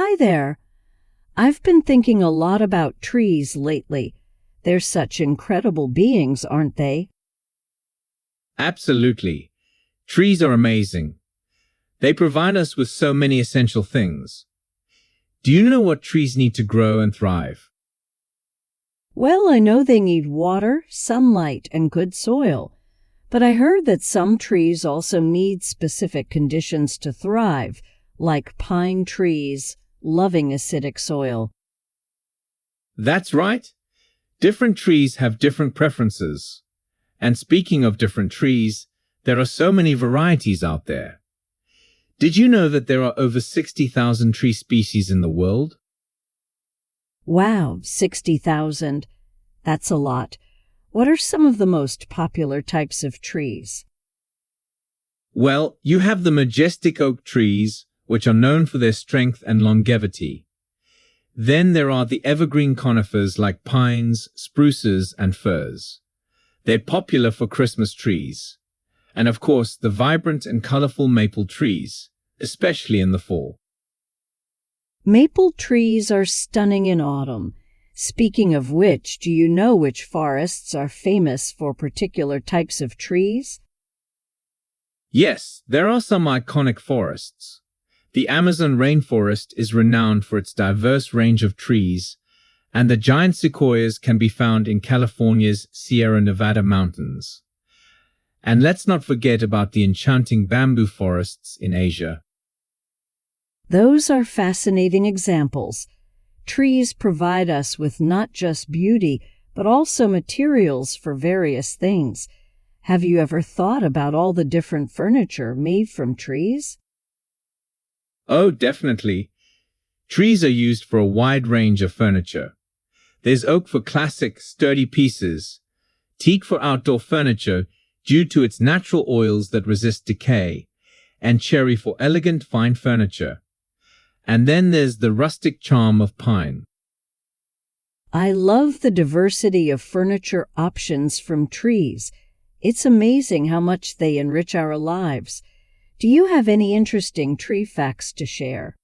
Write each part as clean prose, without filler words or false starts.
Hi there. I've been thinking a lot about trees lately. They're such incredible beings, aren't they? Absolutely. Trees are amazing. They provide us with so many essential things. Do you know what trees need to grow and thrive? Well, I know they need water, sunlight, and good soil. But I heard that some trees also need specific conditions to thrive, like pine trees, loving acidic soil. That's right. Different trees have different preferences. And speaking of different trees, there are so many varieties out there. Did you know that there are over 60,000 tree species in the world? Wow, 60,000. That's a lot. What are some of the most popular types of trees? Well, you have the majestic oak trees, which are known for their strength and longevity. Then there are the evergreen conifers like pines, spruces, and firs. They're popular for Christmas trees. And of course, the vibrant and colorful maple trees, especially in the fall. Maple trees are stunning in autumn. Speaking of which, do you know which forests are famous for particular types of trees? Yes, there are some iconic forests. The Amazon rainforest is renowned for its diverse range of trees, and the giant sequoias can be found in California's Sierra Nevada mountains. And let's not forget about the enchanting bamboo forests in Asia. Those are fascinating examples. Trees provide us with not just beauty, but also materials for various things. Have you ever thought about all the different furniture made from trees? Oh, definitely. Trees are used for a wide range of furniture. There's oak for classic, sturdy pieces, teak for outdoor furniture due to its natural oils that resist decay, and cherry for elegant, fine furniture. And then there's the rustic charm of pine. I love the diversity of furniture options from trees. It's amazing how much they enrich our lives. Do you have any interesting tree facts to share?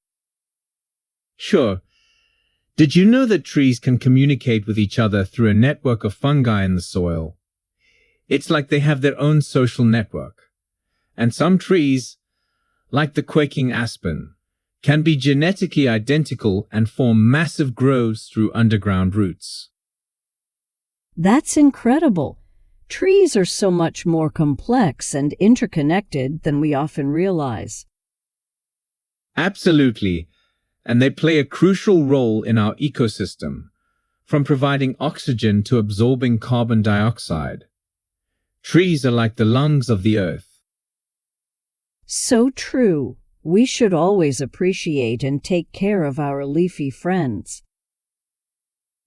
Sure. Did you know that trees can communicate with each other through a network of fungi in the soil? It's like they have their own social network. And some trees, like the quaking aspen, can be genetically identical and form massive groves through underground roots. That's incredible. Trees are so much more complex and interconnected than we often realize. Absolutely, and they play a crucial role in our ecosystem, from providing oxygen to absorbing carbon dioxide. Trees are like the lungs of the earth. So true. We should always appreciate and take care of our leafy friends.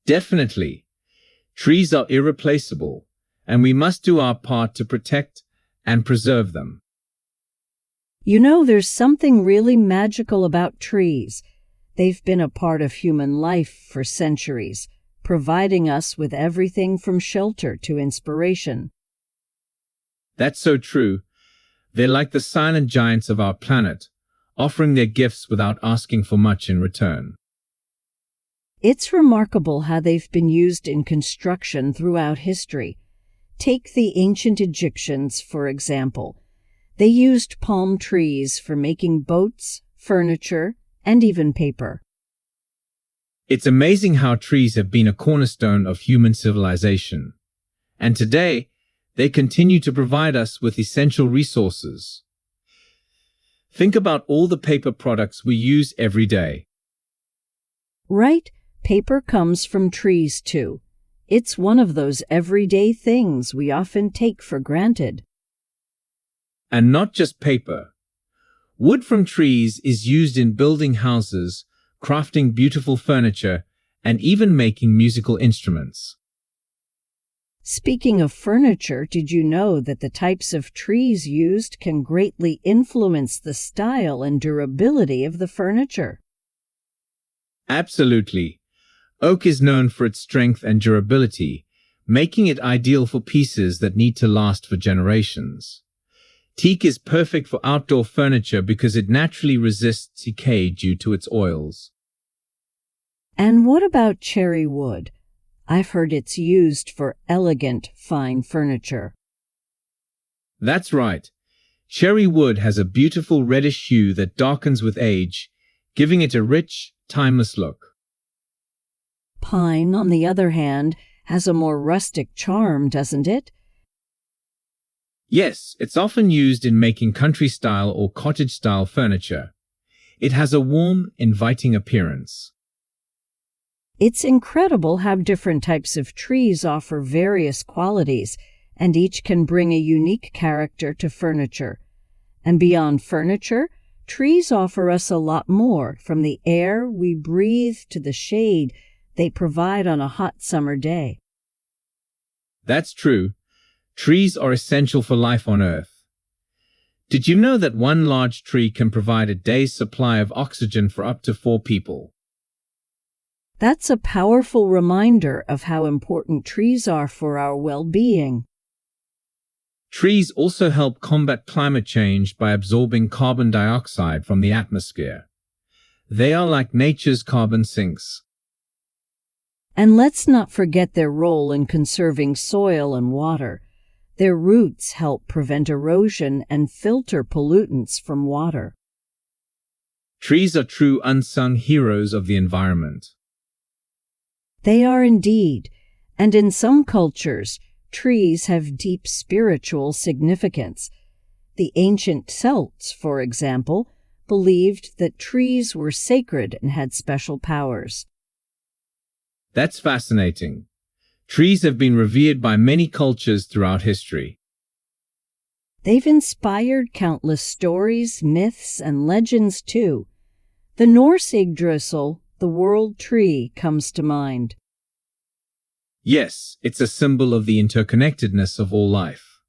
Definitely. Trees are irreplaceable, and we must do our part to protect and preserve them. You know, there's something really magical about trees. They've been a part of human life for centuries, providing us with everything from shelter to inspiration. That's so true. They're like the silent giants of our planet, offering their gifts without asking for much in return. It's remarkable how they've been used in construction throughout history. Take the ancient Egyptians, for example. They used palm trees for making boats, furniture, and even paper. It's amazing how trees have been a cornerstone of human civilization. And today, they continue to provide us with essential resources. Think about all the paper products we use every day. Right, paper comes from trees too. It's one of those everyday things we often take for granted. And not just paper. Wood from trees is used in building houses, crafting beautiful furniture, and even making musical instruments. Speaking of furniture, did you know that the types of trees used can greatly influence the style and durability of the furniture? Absolutely. Oak is known for its strength and durability, making it ideal for pieces that need to last for generations. Teak is perfect for outdoor furniture because it naturally resists decay due to its oils. And what about cherry wood? I've heard it's used for elegant, fine furniture. That's right. Cherry wood has a beautiful reddish hue that darkens with age, giving it a rich, timeless look. Pine, on the other hand, has a more rustic charm, doesn't it? Yes, it's often used in making country-style or cottage-style furniture. It has a warm, inviting appearance. It's incredible how different types of trees offer various qualities, and each can bring a unique character to furniture. And beyond furniture, trees offer us a lot more, from the air we breathe to the shade they provide on a hot summer day. That's true. Trees are essential for life on Earth. Did you know that one large tree can provide a day's supply of oxygen for up to 4 people? That's a powerful reminder of how important trees are for our well-being. Trees also help combat climate change by absorbing carbon dioxide from the atmosphere. They are like nature's carbon sinks. And let's not forget their role in conserving soil and water. Their roots help prevent erosion and filter pollutants from water. Trees are true unsung heroes of the environment. They are indeed, and in some cultures, trees have deep spiritual significance. The ancient Celts, for example, believed that trees were sacred and had special powers. That's fascinating. Trees have been revered by many cultures throughout history. They've inspired countless stories, myths, and legends too. The Norse Yggdrasil, the world tree, comes to mind. Yes, it's a symbol of the interconnectedness of all life.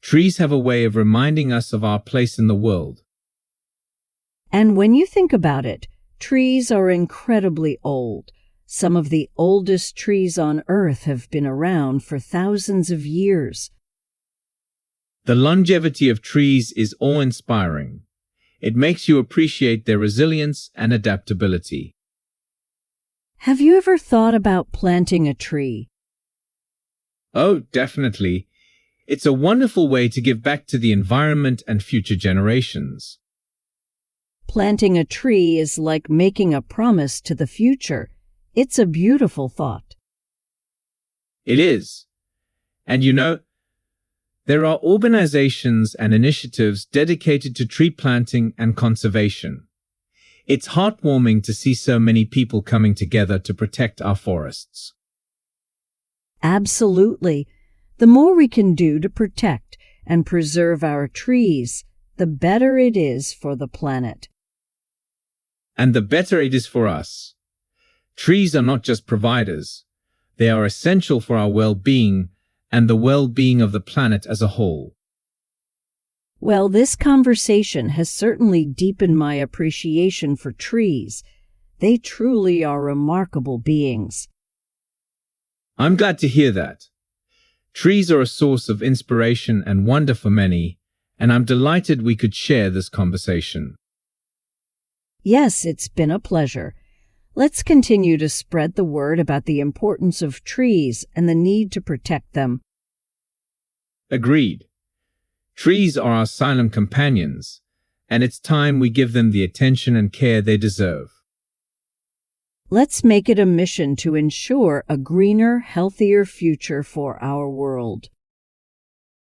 Trees have a way of reminding us of our place in the world. And when you think about it, trees are incredibly old. Some of the oldest trees on Earth have been around for thousands of years. The longevity of trees is awe-inspiring. It makes you appreciate their resilience and adaptability. Have you ever thought about planting a tree? Oh, definitely. It's a wonderful way to give back to the environment and future generations. Planting a tree is like making a promise to the future. It's a beautiful thought. It is. And you know, there are organizations and initiatives dedicated to tree planting and conservation. It's heartwarming to see so many people coming together to protect our forests. Absolutely. The more we can do to protect and preserve our trees, the better it is for the planet. And the better it is for us. Trees are not just providers. They are essential for our well-being and the well-being of the planet as a whole. Well, this conversation has certainly deepened my appreciation for trees. They truly are remarkable beings. I'm glad to hear that. Trees are a source of inspiration and wonder for many, and I'm delighted we could share this conversation. Yes, it's been a pleasure. Let's continue to spread the word about the importance of trees and the need to protect them. Agreed. Trees are our silent companions, and it's time we give them the attention and care they deserve. Let's make it a mission to ensure a greener, healthier future for our world.